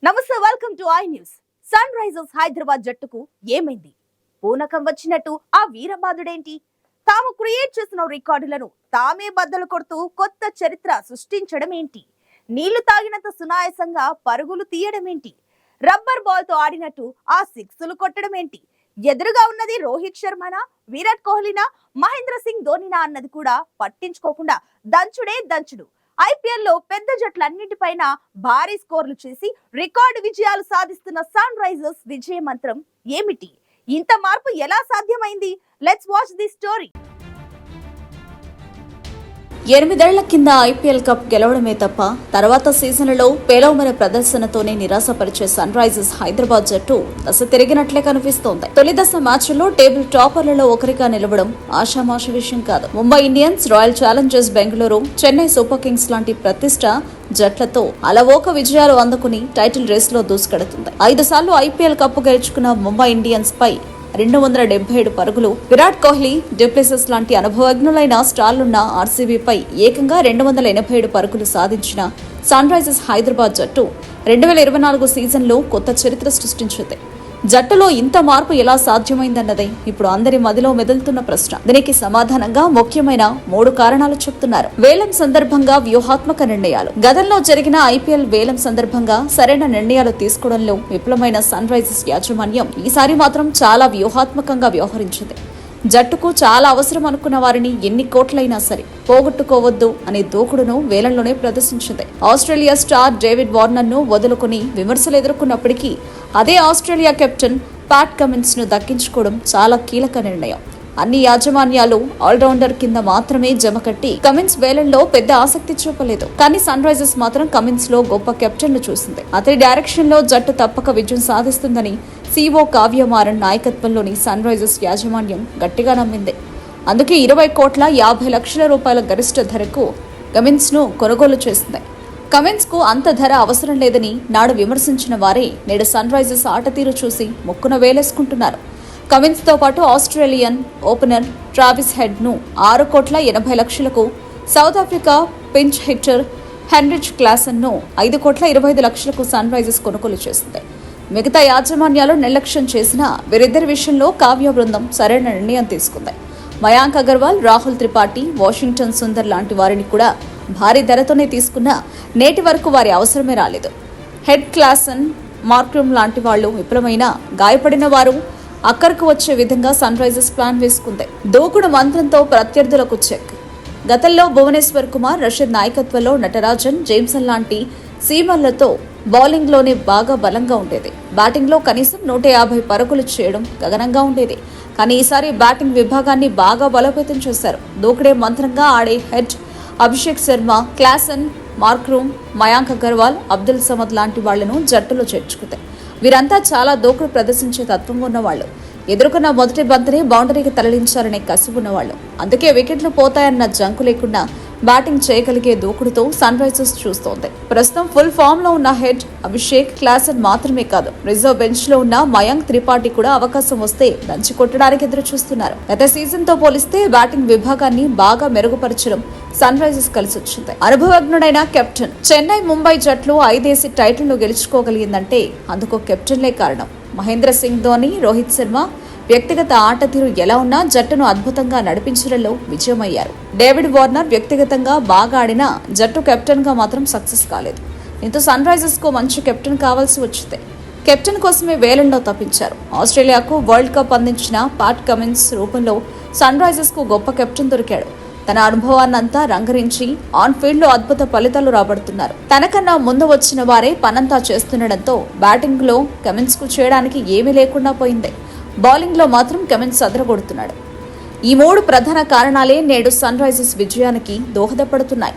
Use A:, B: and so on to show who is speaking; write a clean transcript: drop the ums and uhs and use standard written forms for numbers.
A: నమస్తే, welcome to I news. Sunrisers Hyderabad జట్టుకు ఏమైంది? పూనకం వచ్చినట్టు ఆ వీరబాదుడేంటి? తాము క్రియేట్ చేసిన రికార్డులను తామే బద్దలు కొడుతూ కొత్త చరిత్ర సృష్టించడం ఏంటి? నీళ్లు తాగినంత సునాయాసంగా పరుగులు తీయడం ఏంటి? రబ్బర్ బాల్ తో ఆడినట్టు ఆ సిక్స్లు కొట్టడం ఏంటి? ఎదురుగా ఉన్నది రోహిత్ శర్మనా, విరాట్ కోహ్లీనా, మహేంద్ర సింగ్ ధోనినా అన్నది కూడా పట్టించుకోకుండా దంచుడే దంచుడు. ఐపీఎల్ లో పెద్ద జట్లన్నింటిపైన భారీ స్కోర్లు చేసి రికార్డు విజయాలు సాధిస్తున్న సన్ రైజర్స్ విజయ మంత్రం ఏమిటి? ఇంత మార్పు ఎలా సాధ్యమైంది? Let's watch the story.
B: 8 ఏళ్ల కింద ఐపీఎల్ కప్ గెలవడమే తప్ప తర్వాత సీజన్లలో పేలవమైన ప్రదర్శనతోనే నిరాశపరిచే సన్ రైజర్స్ హైదరాబాద్ జట్టు దశ తిరిగినట్లే కనిపిస్తోంది. తొలి దశ మ్యాచ్ల్లో టేబుల్ టాపర్లలో ఒకరిగా నిలవడం ఆషామాషి విషయం కాదు. Mumbai Indians, royal Challengers Bengaluru, Chennai super Kings లాంటి ప్రతిష్ట జట్లతో అలవోక విజయాలు అందుకుని టైటిల్ రేస్ లో దూసుకెడుతుంది. 5 సార్లు ఐపీఎల్ కప్ గెలుచుకున్న ముంబై ఇండియన్స్ పై 277 పరుగులు, విరాట్ కోహ్లీ, డిప్లెసిస్ లాంటి అనుభవజ్ఞులైన స్టార్లున్న ఆర్సీబీపై ఏకంగా 287 పరుగులు సాధించిన సన్ రైజర్స్ హైదరాబాద్ జట్టు 2024 సీజన్లో కొత్త చరిత్ర సృష్టించింది. జట్టులో ఇంత మార్పు ఎలా సాధ్యమైందన్నదే ఇప్పుడు అందరి మదిలో మెదులుతున్న ప్రశ్న. దీనికి సమాధానంగా ముఖ్యమైన 3 కారణాలు చెప్తున్నారు. వేలం సందర్భంగా వ్యూహాత్మక నిర్ణయాలు. గతంలో జరిగిన ఐపీఎల్ వేలం సందర్భంగా సరైన నిర్ణయాలు తీసుకోవడంలో విఫలమైన సన్ రైజర్స్ యాజమాన్యం ఈసారి మాత్రం చాలా వ్యూహాత్మకంగా వ్యవహరించింది. జట్టుకు చాలా అవసరం అనుకున్న వారిని ఎన్ని కోట్లైనా సరే పోగొట్టుకోవద్దు అనే దూకుడును వేలంలోనే ప్రదర్శించింది. ఆస్ట్రేలియా స్టార్ డేవిడ్ వార్నర్ ను వదులుకుని విమర్శలు ఎదుర్కొన్నప్పటికీ అదే ఆస్ట్రేలియా కెప్టెన్ ప్యాట్ కమిన్స్ ను దక్కించుకోవడం చాలా కీలక నిర్ణయం. అన్ని యాజమాన్యాలు ఆల్రౌండర్ కింద మాత్రమే జమకట్టి కమిన్స్ వేలంలో పెద్ద ఆసక్తి చూపలేదు. కానీ సన్ రైజర్స్ మాత్రం కమిన్స్ లో గొప్ప కెప్టెన్ ను చూసింది. అతని డైరెక్షన్ లో జట్టు తప్పక విజయం సాధిస్తుందని సీఓ కావ్యమారన్ నాయకత్వంలోని సన్ రైజర్స్ యాజమాన్యం గట్టిగా నమ్మింది. అందుకే 20 కోట్ల 50 లక్షల రూపాయల గరిష్ట ధరకు కమిన్స్ ను కొనుగోలు చేసింది. కమిన్స్ కు అంత ధర అవసరం లేదని నాడు విమర్శించిన వారే నేడు సన్ రైజర్స్ ఆట తీరు చూసి ముక్కున వేలేసుకుంటున్నారు. కమిన్స్ తో పాటు ఆస్ట్రేలియన్ ఓపెనర్ ట్రావిస్ హెడ్ ను 6 కోట్ల 80 లక్షలకు, south Africa pinch hitter Heinrich Klaasen ను 5 కోట్ల 25 లక్షలకు సన్ రైజర్స్ కొనుగోలు చేసింది. మిగతా యాజమాన్యాలు నిర్లక్ష్యం చేసినా వీరిద్దరి విషయంలో కావ్య బృందం సరైన నిర్ణయం తీసుకుంది. మయాంక్ అగర్వాల్, రాహుల్ త్రిపాఠి, వాషింగ్టన్ సుందర్ లాంటి వారిని కూడా భారీ ధరతోనే తీసుకున్నా నేటి వరకు వారి అవసరమే రాలేదు. హెడ్ క్లాసన్, మార్క్రూమ్ లాంటి వాళ్లు విఫలమైన గాయపడిన వారు అక్కరకు వచ్చే విధంగా సన్ రైజర్స్ ప్లాన్ వేసుకుంది. దూకుడు మంత్రంతో ప్రత్యర్థులకు చెక్. గతంలో భువనేశ్వర్ కుమార్, రషీద్ నాయకత్వంలో నటరాజన్, జేమ్సన్ లాంటి సీమర్లతో బౌలింగ్ లోనే బాగా బలంగా ఉండేది. బ్యాటింగ్ లో కనీసం 150 పరుగులు చేయడం గగనంగా ఉండేది. కానీ ఈసారి బ్యాటింగ్ విభాగాన్ని బాగా బలోపేతం చేశారు. దూకుడే మంత్రంగా ఆడే హెడ్ అభిషేక్ శర్మ, క్లాసన్, మార్క్రూమ్, మయాంక్ అగర్వాల్, అబ్దుల్ సమద్ లాంటి వాళ్లను జట్టులో చేర్చుకుంది. వీరంతా చాలా దూకుడు ప్రదర్శించే తత్వం ఉన్నవాళ్లు. ఎదుర్కొన్న మొదటి బంతిని బౌండరీకి తరలించాలనే కసి ఉన్నవాళ్లు. అందుకే వికెట్లు పోతాయన్న జంకు లేకుండా బ్యాటింగ్ చేయగలిగే దూకుడుతో సన్ రైజర్స్ చూస్తోంది. ప్రస్తుతం ఫుల్ ఫామ్ లో ఉన్న హెడ్ అభిషేక్, క్లాసన్ మాత్రమే కాదు, రిజర్వ్ బెంచ్ లో ఉన్న మయాంక్ త్రిపాఠి కూడా అవకాశం వస్తే దంచి కొట్టడానికి ఎదురు చూస్తున్నారు. గత సీజన్ తో పోలిస్తే బ్యాటింగ్ విభాగాన్ని బాగా మెరుగుపరచడం సన్ రైజర్స్ కలిసి వచ్చింది. అనుభవజ్ఞుడైన కెప్టెన్. చెన్నై, ముంబై జట్లు 5 టైటిల్ను గెలుచుకోగలిగిందంటే అందుకు కెప్టెన్లే కారణం. మహేంద్ర సింగ్ ధోని, రోహిత్ శర్మ వ్యక్తిగత ఆట తీరు ఎలా ఉన్నా జట్టును అద్భుతంగా నడిపించడంలో విజయమయ్యారు. డేవిడ్ వార్నర్ వ్యక్తిగతంగా బాగా ఆడినా జట్టు కెప్టెన్ గా మాత్రం సక్సెస్ కాలేదు. దీంతో సన్ రైజర్స్ కు మంచి కెప్టెన్ కావాల్సి వచ్చింది. కెప్టెన్ కోసమే వేలంలో తప్పించారు. ఆస్ట్రేలియాకు వరల్డ్ కప్ అందించిన ప్యాట్ కమిన్స్ రూపంలో సన్ రైజర్స్ కు గొప్ప కెప్టెన్ దొరికాడు. తన అనుభవాన్నంతా రంగరించి ఆన్ ఫీల్డ్ లో అద్భుత ఫలితాలు రాబడుతున్నారు. తనకన్నా ముందు వచ్చిన వారే పనంతా చేస్తుండటంతో బ్యాటింగ్ లో కమిన్స్ కు చేయడానికి ఏమీ లేకుండా పోయింది. బౌలింగ్ లో మాత్రం కమిన్స్ అదరగొడుతున్నాడు. ఈ 3 ప్రధాన కారణాలే నేడు సన్ రైజర్స్ విజయానికి దోహదపడుతున్నాయి.